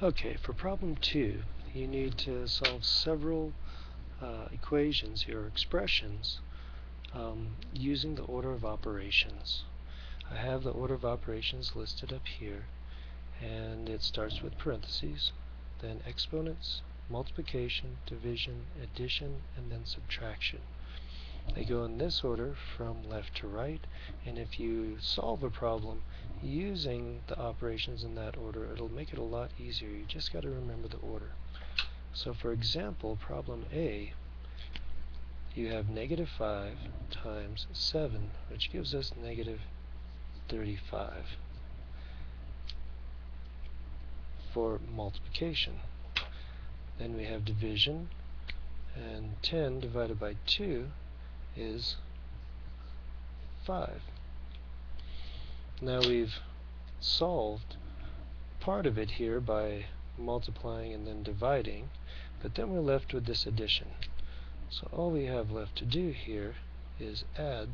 Okay, for problem 2, you need to solve several equations here, or expressions, using the order of operations. I have the order of operations listed up here, and it starts with parentheses, then exponents, multiplication, division, addition, and then subtraction. They go in this order from left to right, and if you solve a problem using the operations in that order, it'll make it a lot easier. You just got to remember the order. So for example, problem A, you have negative 5 times 7, which gives us negative 35 for multiplication. Then we have division, and 10 divided by 2 is 5. Now we've solved part of it here by multiplying and then dividing, but then we're left with this addition. So all we have left to do here is add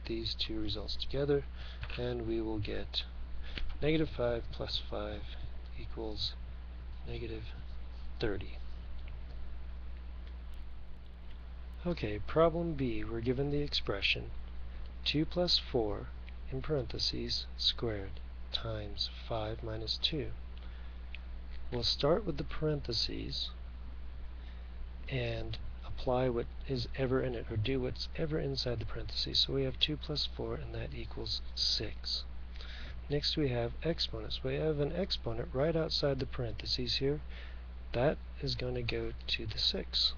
these two results together, and we will get negative 5 plus 5 equals negative 30. Okay, problem B, we're given the expression 2 plus 4 in parentheses squared times 5 minus 2. We'll start with the parentheses and apply what is ever in it, or do what's ever inside the parentheses. So we have 2 plus 4, and that equals 6. Next we have exponents. We have an exponent right outside the parentheses here. That is going to go to the 6.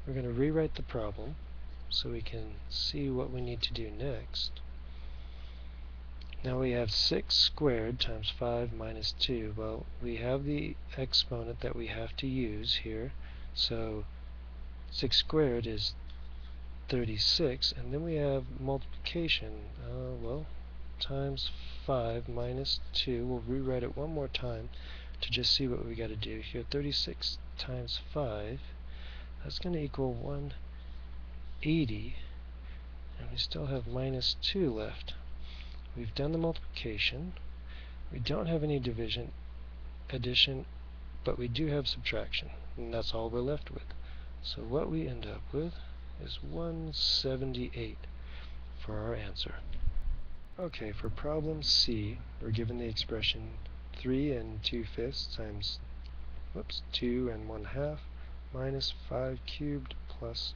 We're going to rewrite the problem so we can see what we need to do next. Now we have 6 squared times 5 minus 2. Well, we have the exponent that we have to use here. So 6 squared is 36, and then we have multiplication, times 5 minus 2. We'll rewrite it one more time to just see what we got to do here. 36 times 5, that's going to equal 180, and we still have minus 2 left. We've done the multiplication. We don't have any division, addition, but we do have subtraction, and that's all we're left with. So what we end up with is 178 for our answer. Okay, for problem C, we're given the expression 3 and 2/5 times 2 and 1/2 minus 5 cubed plus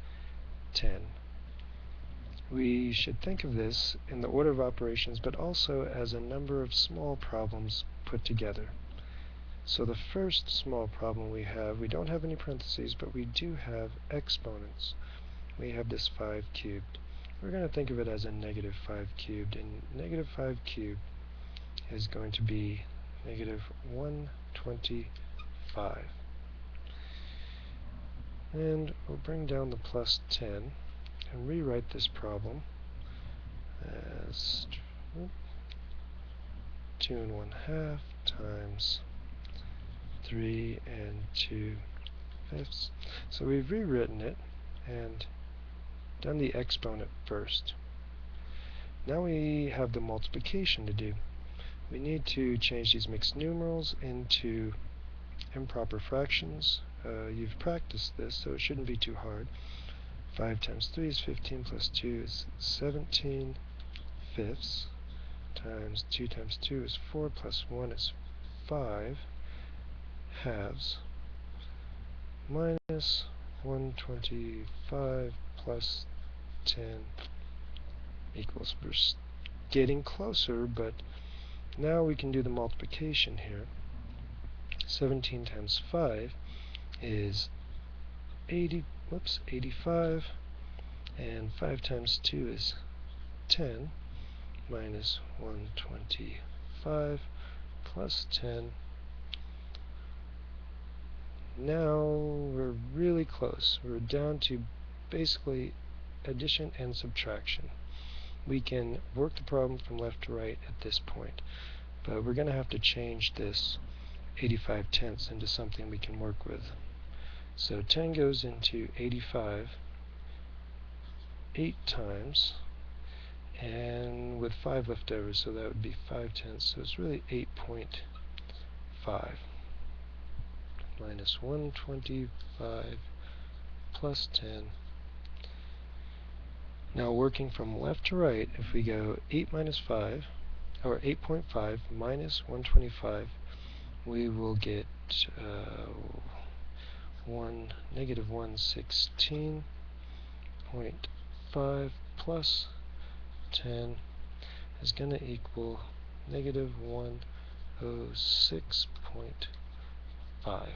10. We should think of this in the order of operations, but also as a number of small problems put together. So the first small problem we don't have any parentheses, but we do have exponents. We have this 5 cubed. We're going to think of it as a negative 5 cubed, and negative 5 cubed is going to be negative 125. And we'll bring down the plus 10 and rewrite this problem as 2 and 1/2 times 3 and 2/5. So we've rewritten it and done the exponent first. Now we have the multiplication to do. We need to change these mixed numerals into improper fractions. You've practiced this, so it shouldn't be too hard. 5 times 3 is 15 plus 2 is 17/5 times 2 times 2 is 4 plus 1 is 5 halves minus 125 plus 10 equals. We're getting closer, but now we can do the multiplication here. 17 times 5 is 85, and 5 times 2 is 10 minus 125 plus 10. Now we're really close. We're down to basically addition and subtraction. We can work the problem from left to right at this point, but we're going to have to change this 85/10 into something we can work with. So 10 goes into 85 8 times, and with 5 left over, so that would be 5/10, so it's really 8.5. minus 125 plus 10. Now working from left to right, if we go 8 minus 5, or 8.5 minus 125, we will get negative 116.5 plus 10 is going to equal negative 106.5.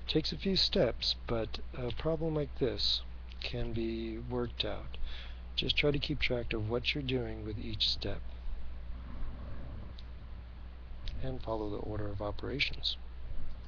Takes a few steps, but a problem like this can be worked out. Just try to keep track of what you're doing with each step and follow the order of operations.